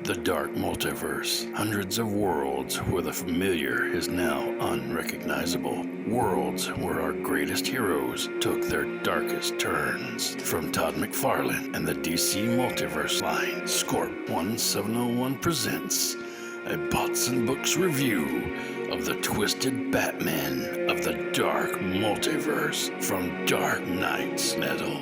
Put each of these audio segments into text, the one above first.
The dark multiverse. Hundreds of worlds where the familiar is now unrecognizable. Worlds where our greatest heroes took their darkest turns. From Todd McFarlane and the DC Multiverse line, Scorp 1701 presents a Bots and Books review of the twisted Batman of the dark multiverse from Dark Knight's Metal.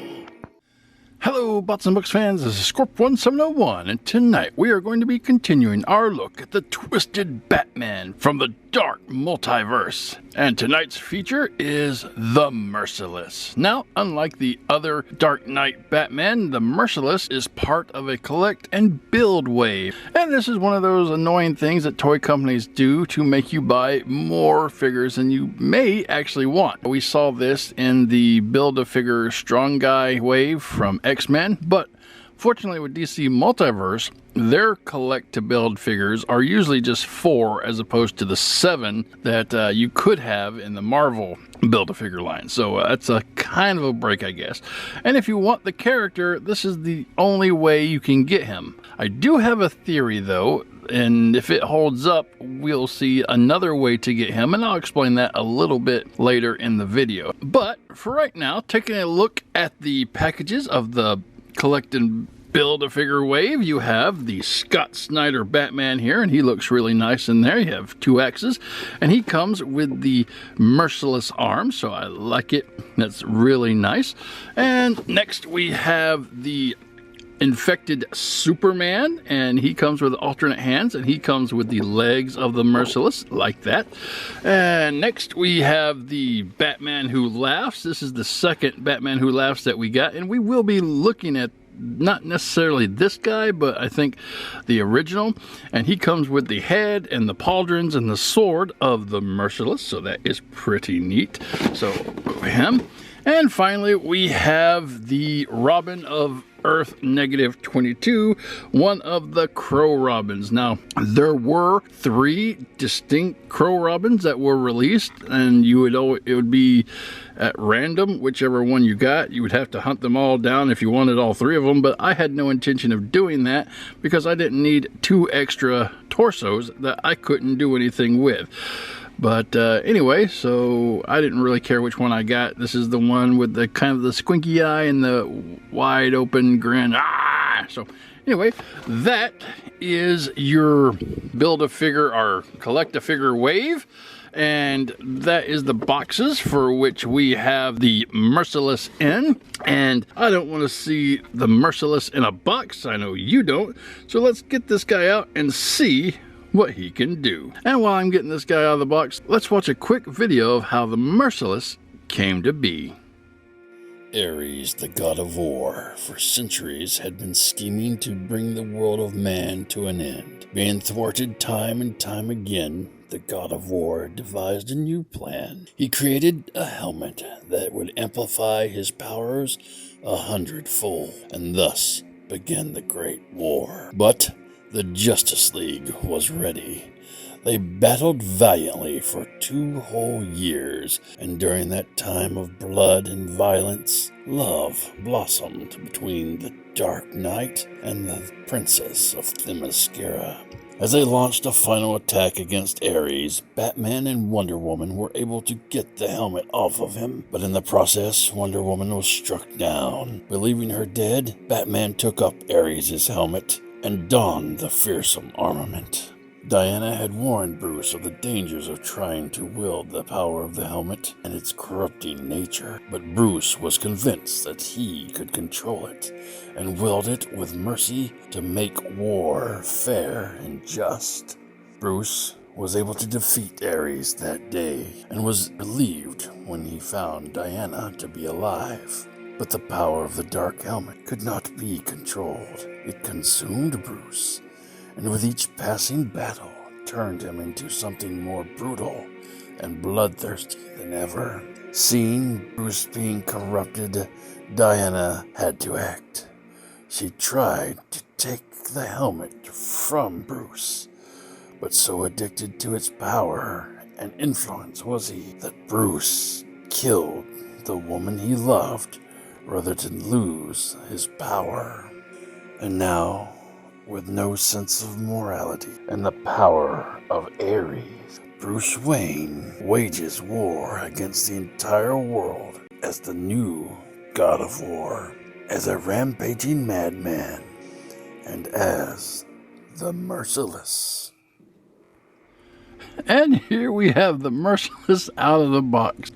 Hello, Bots and Books fans, this is Scorp 1701, and tonight we are going to be continuing our look at the twisted Batman from the dark multiverse. And tonight's feature is the Merciless. Now, unlike the other Dark Knight Batman, the Merciless is part of a collect and build wave. And this is one of those annoying things that toy companies do to make you buy more figures than you may actually want. We saw this in the Build-A-Figure Strong Guy wave from X-Men, but fortunately with DC Multiverse, their collect-to-build figures are usually just 4 as opposed to the 7 that you could have in the Marvel Build-A-Figure line. So that's a kind of a break, I guess. And if you want the character, this is the only way you can get him. I do have a theory, though, and if it holds up, we'll see another way to get him, and I'll explain that a little bit later in the video. But for right now, taking a look at the packages of the collect and Build-A-Figure wave, you have the Scott Snyder Batman here, and he looks really nice in there. You have 2 axes, and he comes with the Merciless arm, so I like it. That's really nice. And next we have the Infected Superman, and he comes with alternate hands, and he comes with the legs of the Merciless, like that. And next we have the Batman Who Laughs. This is the second Batman Who Laughs that we got, and we will be looking at not necessarily this guy, but I think the original. And he comes with the head and the pauldrons and the sword of the Merciless, so that is pretty neat. So him. And finally we have the Robin of Earth -22, one of the Crow Robins. Now, there were 3 distinct Crow Robins that were released, and it would be at random, whichever one you got. You would have to hunt them all down if you wanted all 3 of them, but I had no intention of doing that because I didn't need 2 extra torsos that I couldn't do anything with. But anyway, so I didn't really care which one I got. This is the one with the kind of the squinky eye and the wide open grin. So anyway, that is your Build-A-Figure or Collect-A-Figure wave. And that is the boxes for which we have the Merciless in. And I don't want to see the Merciless in a box. I know you don't. So let's get this guy out and see what he can do. And while I'm getting this guy out of the box, let's watch a quick video of how the Merciless came to be. Ares, the god of war, for centuries had been scheming to bring the world of man to an end. Being thwarted time and time again, the god of war devised a new plan. He created a helmet that would amplify his powers 100-fold, and thus began the Great War. But the Justice League was ready. They battled valiantly for 2 whole years, and during that time of blood and violence, love blossomed between the Dark Knight and the Princess of Themyscira. As they launched a final attack against Ares, Batman and Wonder Woman were able to get the helmet off of him, but in the process, Wonder Woman was struck down. Believing her dead, Batman took up Ares' helmet and donned the fearsome armament. Diana had warned Bruce of the dangers of trying to wield the power of the helmet and its corrupting nature, but Bruce was convinced that he could control it and wield it with mercy to make war fair and just. Bruce was able to defeat Ares that day and was relieved when he found Diana to be alive. But the power of the Dark Helmet could not be controlled. It consumed Bruce, and with each passing battle, turned him into something more brutal and bloodthirsty than ever. Seeing Bruce being corrupted, Diana had to act. She tried to take the helmet from Bruce, but so addicted to its power and influence was he that Bruce killed the woman he loved rather than lose his power. And now with no sense of morality and the power of Ares, Bruce Wayne wages war against the entire world as the new God of War, as a rampaging madman, and as the Merciless. And here we have the Merciless out of the box.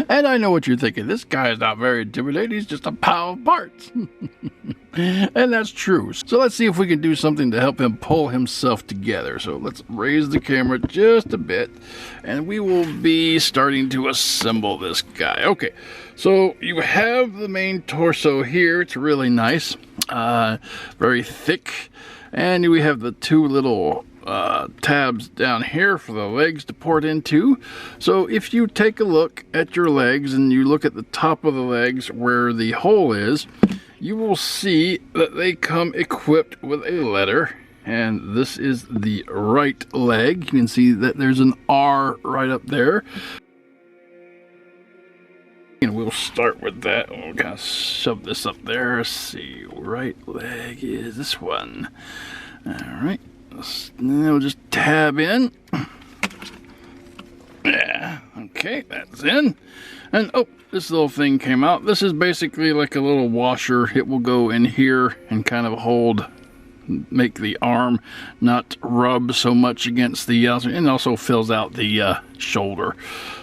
And I know what you're thinking. This guy is not very intimidating. He's just a pile of parts. And that's true. So let's see if we can do something to help him pull himself together. So let's raise the camera just a bit. And we will be starting to assemble this guy. Okay, so you have the main torso here. It's really nice. Very thick. And we have the two little tabs down here for the legs to port into. So if you take a look at your legs and you look at the top of the legs where the hole is, you will see that they come equipped with a letter, and this is the right leg. You can see that there's an R right up there. And we'll start with that. We'll kind of shove this up there. Let's see, right leg is this one. All right. Now we'll just tab in. Yeah, okay, that's in. And oh, this little thing came out. This is basically like a little washer. It will go in here and kind of hold, make the arm not rub so much against the, and also fills out the shoulder.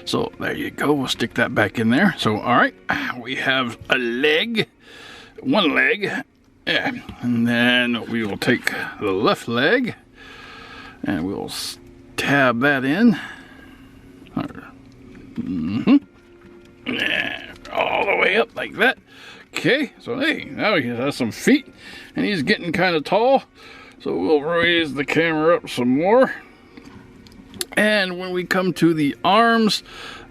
So there you go. We'll stick that back in there. So, all right, we have a leg, one leg. Yeah. And then we will take the left leg and we'll tab that in. Yeah, all the way up like that. Okay, so hey, now he has some feet and he's getting kind of tall. So we'll raise the camera up some more. And when we come to the arms,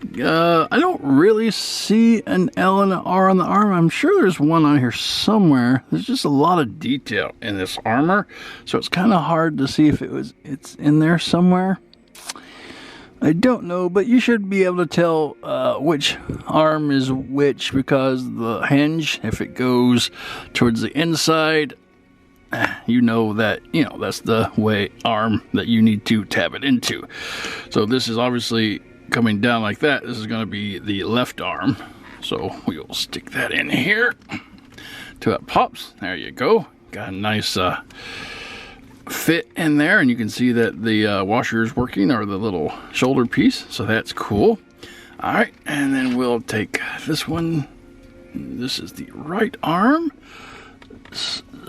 I don't really see an L and an R on the arm. I'm sure there's one on here somewhere. There's just a lot of detail in this armor, so it's kind of hard to see if it's in there somewhere. I don't know, but you should be able to tell which arm is which, because the hinge, if it goes towards the inside, you know that, that's the way arm that you need to tab it into. So this is obviously coming down like that. This is going to be the left arm. So we'll stick that in here till it pops. There you go. Got a nice fit in there, and you can see that the washer is working, or the little shoulder piece. So that's cool. All right, and then we'll take this one. This is the right arm.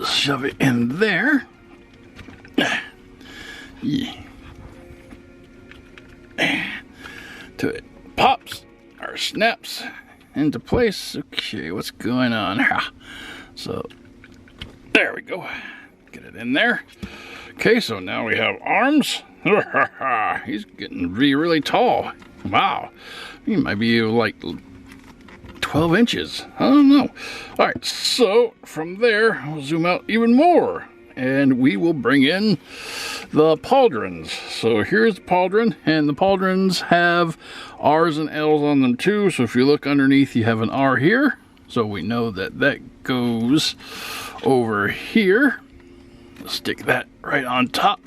Shove it in there. Yeah. Till it pops or snaps into place. Okay, what's going on here? So there we go. Get it in there. Okay, so now we have arms. He's getting really tall. Wow. He might be like 12 inches. I don't know. All right, so from there, I'll zoom out even more, and we will bring in the pauldrons. So here's the pauldron, and the pauldrons have R's and L's on them too. So if you look underneath, you have an R here. So we know that that goes over here. Stick that right on top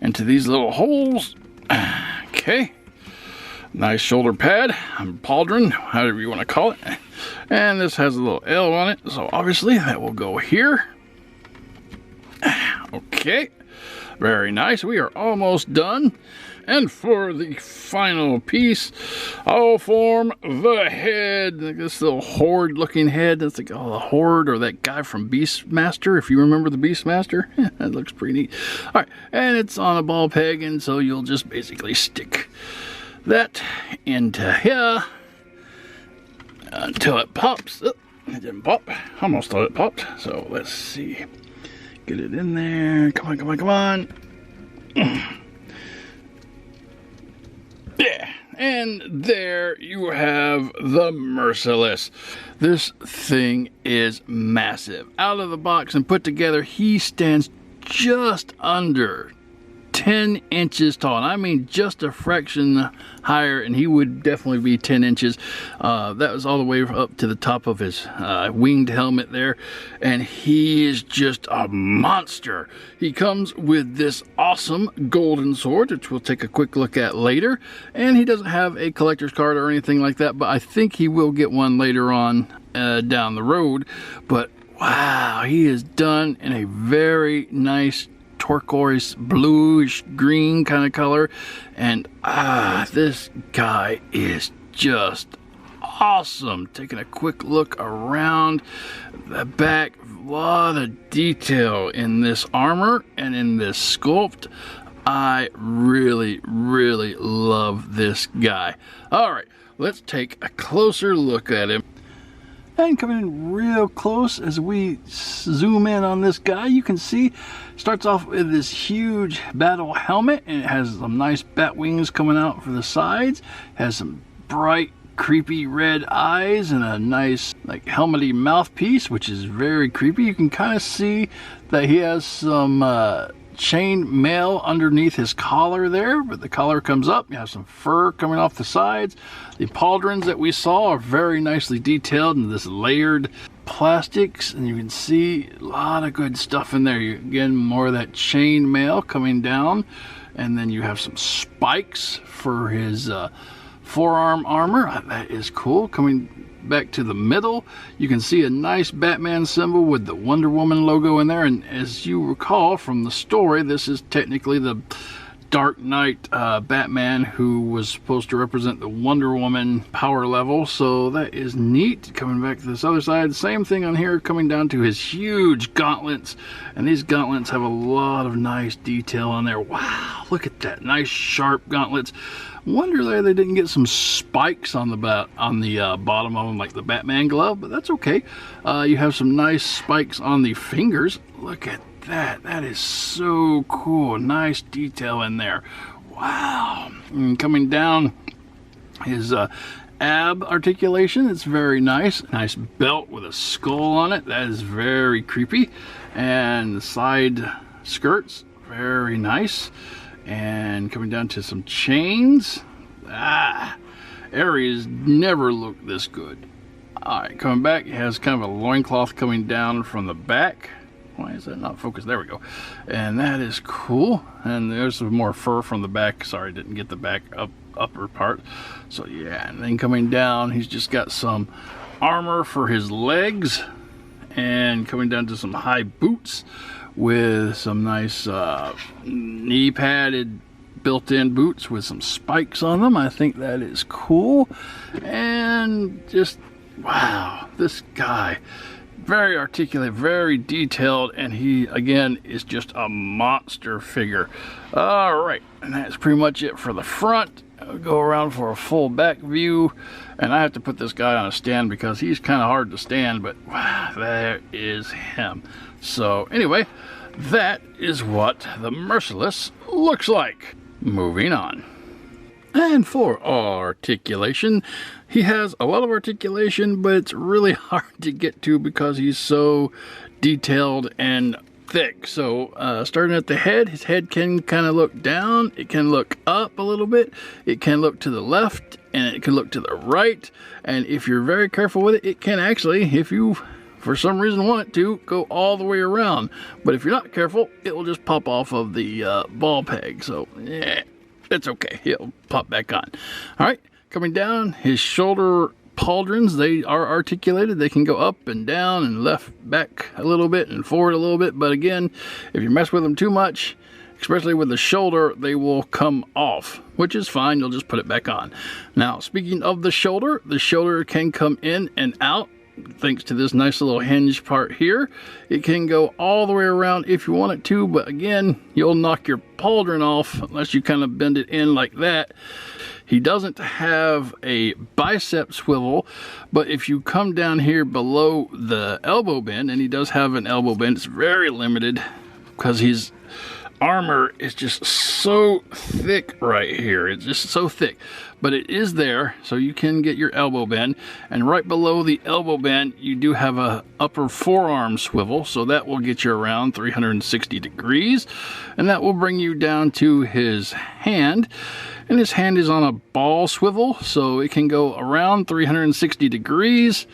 into these little holes. Okay. Nice shoulder pad, pauldron, however you want to call it. And this has a little L on it, so obviously that will go here. Okay, very nice. We are almost done. And for the final piece, I'll form the head. This little horde looking head. That's like, oh, the horde, or that guy from Beastmaster, if you remember the Beastmaster. That looks pretty neat. All right, and it's on a ball peg, and so you'll just basically stick that into here until it pops. Oh, it didn't pop. Almost thought it popped. So let's see. Get it in there. Come on, come on, come on. Yeah. And there you have the Merciless. This thing is massive. Out of the box and put together, he stands just under 10 inches tall, and I mean just a fraction higher, and he would definitely be 10 inches. That was all the way up to the top of his winged helmet there, and he is just a monster. He comes with this awesome golden sword, which we'll take a quick look at later, and he doesn't have a collector's card or anything like that, but I think he will get one later on down the road. But wow, he is done in a very nice turquoise bluish green kind of color, and this guy is just awesome. Taking a quick look around the back, a lot of detail in this armor and in this sculpt. I really love this guy. All right, let's take a closer look at him. And coming in real close as we zoom in on this guy, you can see starts off with this huge battle helmet, and it has some nice bat wings coming out for the sides, has some bright creepy red eyes and a nice like helmety mouthpiece, which is very creepy. You can kind of see that he has some chain mail underneath his collar there, but the collar comes up. You have some fur coming off the sides. The pauldrons that we saw are very nicely detailed in this layered plastics, and you can see a lot of good stuff in there. Again, more of that chain mail coming down, and then you have some spikes for his forearm armor. That is cool. Coming back to the middle, you can see a nice Batman symbol with the Wonder Woman logo in there, and as you recall from the story, this is technically the Dark Knight Batman who was supposed to represent the Wonder Woman power level, so that is neat. Coming back to this other side, same thing on here, coming down to his huge gauntlets, and these gauntlets have a lot of nice detail on there. Wow, look at that, nice sharp gauntlets. Wonder there they didn't get some spikes on the bottom of them like the Batman glove, but that's okay. You have some nice spikes on the fingers. Look at that. That is so cool. Nice detail in there. Wow. And coming down his ab articulation, it's very nice. Nice belt with a skull on it. That is very creepy. And the side skirts, very nice. And coming down to some chains. Ares never looked this good. Alright, coming back, it has kind of a loincloth coming down from the back. Why is that not focused? There we go. And that is cool. And there's some more fur from the back. Sorry, didn't get the back upper part. So yeah, and then coming down, he's just got some armor for his legs. And coming down to some high boots with some nice knee padded built-in boots with some spikes on them. I think that is cool. And just wow, this guy, very articulate, very detailed, and he again is just a monster figure. All right, and that's pretty much it for the front. I'll go around for a full back view, and I have to put this guy on a stand because he's kind of hard to stand, but wow, there is him. So anyway, that is what the Merciless looks like. Moving on. And for articulation, he has a lot of articulation, but it's really hard to get to because he's so detailed and thick. So starting at the head, his head can kind of look down, it can look up a little bit, it can look to the left, and it can look to the right. And if you're very careful with it, it can actually, if you for some reason want it to, go all the way around. But if you're not careful, it will just pop off of the ball peg. So yeah, it's okay, it'll pop back on. All right, coming down, his shoulder pauldrons, they are articulated. They can go up and down and left, back a little bit and forward a little bit. But again, if you mess with them too much, especially with the shoulder, they will come off, which is fine. You'll just put it back on. Now, speaking of the shoulder can come in and out thanks to this nice little hinge part here. It can go all the way around if you want it to, but again, you'll knock your pauldron off unless you kind of bend it in like that. He doesn't have a bicep swivel, but if you come down here below the elbow bend, and he does have an elbow bend, it's very limited because his armor is just so thick right here. It's just so thick. but it is there, so you can get your elbow bend. And right below the elbow bend, you do have a upper forearm swivel, so that will get you around 360 degrees, and that will bring you down to his hand. And his hand is on a ball swivel, so it can go around 360 degrees,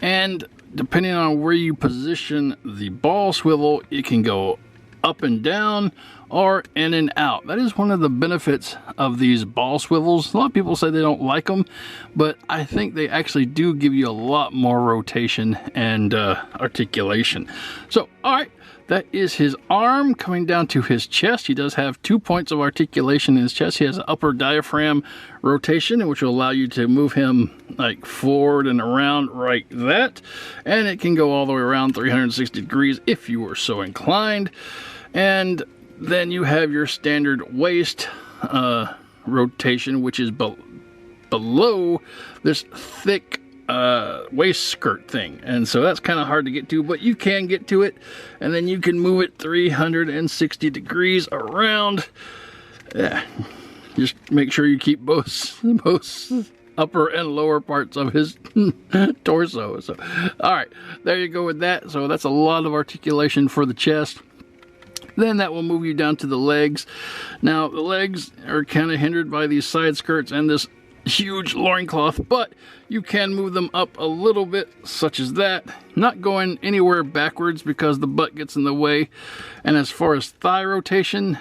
and depending on where you position the ball swivel, it can go up and down or in and out. That is one of the benefits of these ball swivels. A lot of people say they don't like them, but I think they actually do give you a lot more rotation and articulation. So, all right, that is his arm coming down to his chest. He does have 2 points of articulation in his chest. He has an upper diaphragm rotation, which will allow you to move him like forward and around like that. And it can go all the way around 360 degrees if you were so inclined. And then you have your standard waist rotation, which is below this thick waist skirt thing, and so that's kind of hard to get to, but you can get to it, and then you can move it 360 degrees around. Yeah, just make sure you keep both upper and lower parts of his torso. So, all right, there you go with that. So that's a lot of articulation for the chest. Then that will move you down to the legs. Now, the legs are kind of hindered by these side skirts and this huge loincloth, but you can move them up a little bit, such as that. Not going anywhere backwards because the butt gets in the way. And as far as thigh rotation,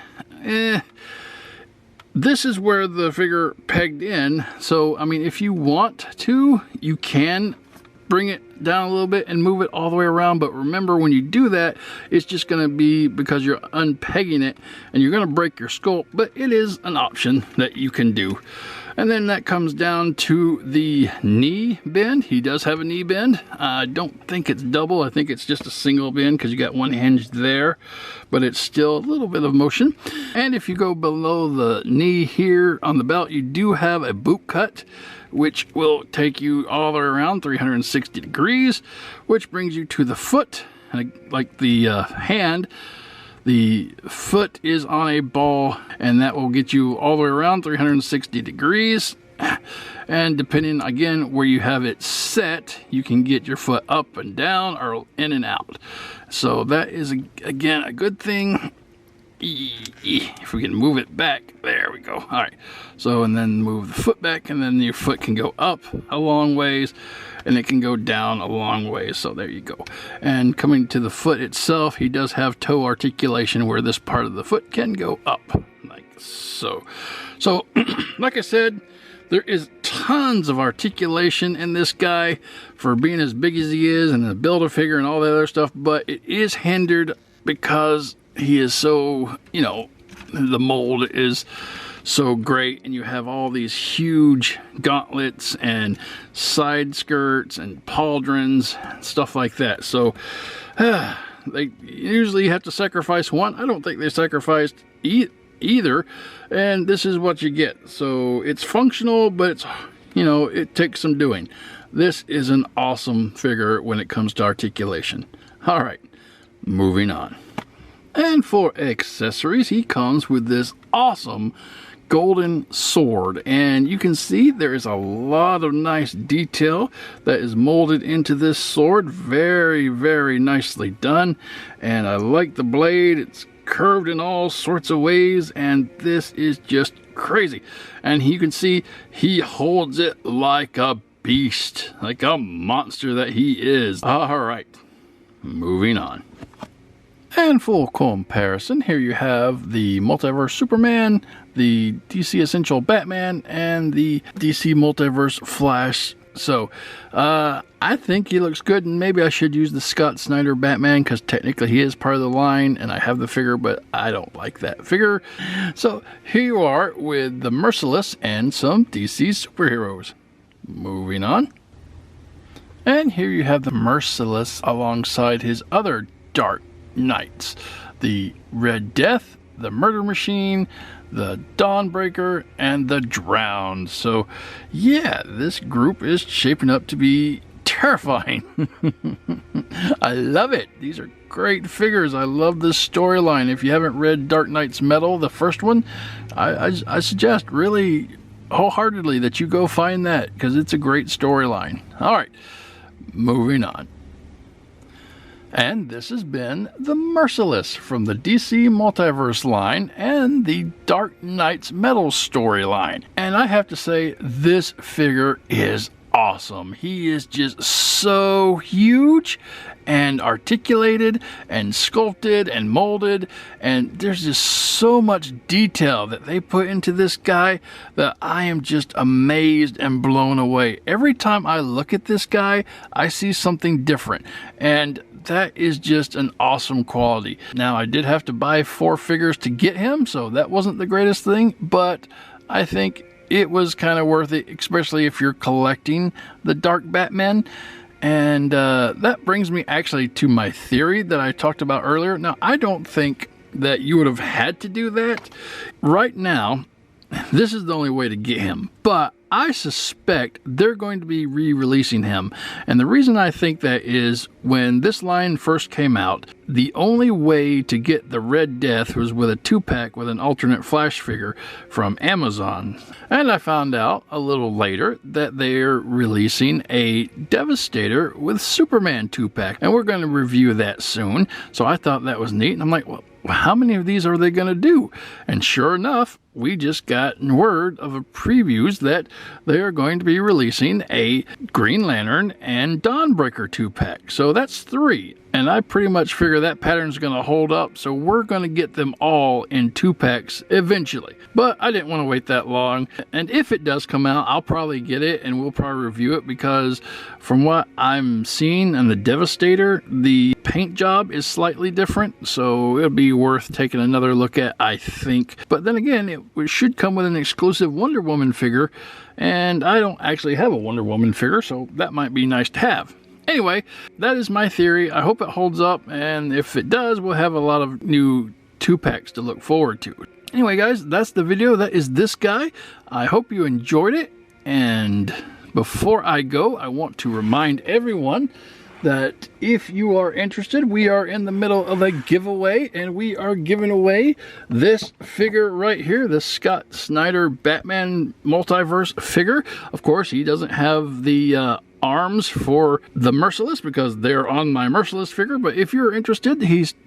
this is where the figure pegged in. So, I mean, if you want to, you can bring it down a little bit and move it all the way around, but remember, when you do that, it's just going to be because you're unpegging it and you're going to break your sculpt, but it is an option that you can do. And then that comes down to the knee bend. He does have a knee bend. I don't think it's double. I think it's just a single bend because you got one hinge there, but it's still a little bit of motion. And if you go below the knee here on the belt, you do have a boot cut, which will take you all the way around 360 degrees, which brings you to the foot. And like the hand, the foot is on a ball, and that will get you all the way around 360 degrees. And depending, again, where you have it set, you can get your foot up and down or in and out. So that is, again, a good thing. If we can move it back, there we go. All right, so and then move the foot back, and then your foot can go up a long ways and it can go down a long ways. So there you go. And coming to the foot itself, he does have toe articulation where this part of the foot can go up like so. So like I said, there is tons of articulation in this guy for being as big as he is and the Build-A-Figure and all that other stuff, but it is hindered because he is so, you know, the mold is so great, and you have all these huge gauntlets and side skirts and pauldrons, stuff like that. So they usually have to sacrifice one. I don't think they sacrificed either, and this is what you get. So it's functional, but it's, you know, it takes some doing. This is an awesome figure when it comes to articulation. All right, moving on. And for accessories, he comes with this awesome golden sword, and you can see there is a lot of nice detail that is molded into this sword. Very, very nicely done, and I like the blade. It's curved in all sorts of ways, and this is just crazy. And you can see he holds it like a beast, like a monster that he is. All right, moving on. And for comparison, here you have the Multiverse Superman, the DC Essential Batman, and the DC Multiverse Flash. So, I think he looks good, and maybe I should use the Scott Snyder Batman, because technically he is part of the line, and I have the figure, but I don't like that figure. So, here you are with the Merciless and some DC superheroes. Moving on. And here you have the Merciless alongside his other Dark Knights, the Red Death, the Murder Machine, the Dawnbreaker, and the Drowned. So yeah, this group is shaping up to be terrifying. I love it. These are great figures. I love this storyline. If you haven't read Dark Knight's Metal, the first one, I suggest really wholeheartedly that you go find that, because it's a great storyline. All right, moving on. And this has been the Merciless from the DC Multiverse line and the Dark Knight's Metal storyline. And I have to say, this figure is awesome. He is just so huge and articulated and sculpted and molded, and there's just so much detail that they put into this guy that I am just amazed and blown away. Every time I look at this guy, I see something different, and that is just an awesome quality. Now, I did have to buy 4 figures to get him, so that wasn't the greatest thing, but I think it was kind of worth it, especially if you're collecting the Dark Batman. And that brings me actually to my theory that I talked about earlier. Now, I don't think that you would have had to do that. Right now, this is the only way to get him, but I suspect they're going to be re-releasing him. And the reason I think that is, when this line first came out, the only way to get the Red Death was with a 2-pack with an alternate Flash figure from Amazon. And I found out a little later that they're releasing a Devastator with Superman 2-pack, and we're going to review that soon. So I thought that was neat, and I'm like, well, how many of these are they going to do? And sure enough, we just got word of a previews that they are going to be releasing a Green Lantern and Dawnbreaker 2-pack. So that's 3. And I pretty much figure that pattern's going to hold up, so we're going to get them all in 2-packs eventually. But I didn't want to wait that long, and if it does come out, I'll probably get it and we'll probably review it, because from what I'm seeing in the Devastator, the paint job is slightly different, so it'll be worth taking another look at, I think. But then again, it should come with an exclusive Wonder Woman figure, and I don't actually have a Wonder Woman figure, so that might be nice to have. Anyway, that is my theory. I hope it holds up, and if it does, we'll have a lot of new 2-packs to look forward to. Anyway, guys, that's the video. That is this guy. I hope you enjoyed it, and before I go, I want to remind everyone that if you are interested, we are in the middle of a giveaway, and we are giving away this figure right here, the Scott Snyder Batman Multiverse figure. Of course, he doesn't have the arms for the Merciless, because they're on my Merciless figure, but if you're interested,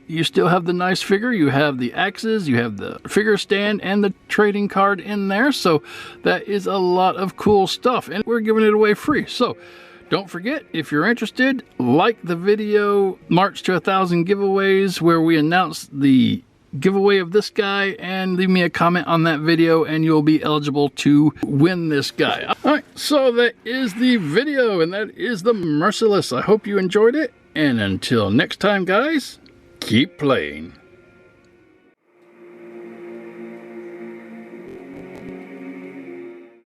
you still have the nice figure. You have the axes, you have the figure stand, and the trading card in there, so that is a lot of cool stuff, and we're giving it away free. So don't forget, if you're interested, like the video March to 1,000 giveaways, where we announce the giveaway of this guy, and leave me a comment on that video and you'll be eligible to win this guy. Alright, so that is the video, and that is the Merciless. I hope you enjoyed it, and until next time, guys, keep playing.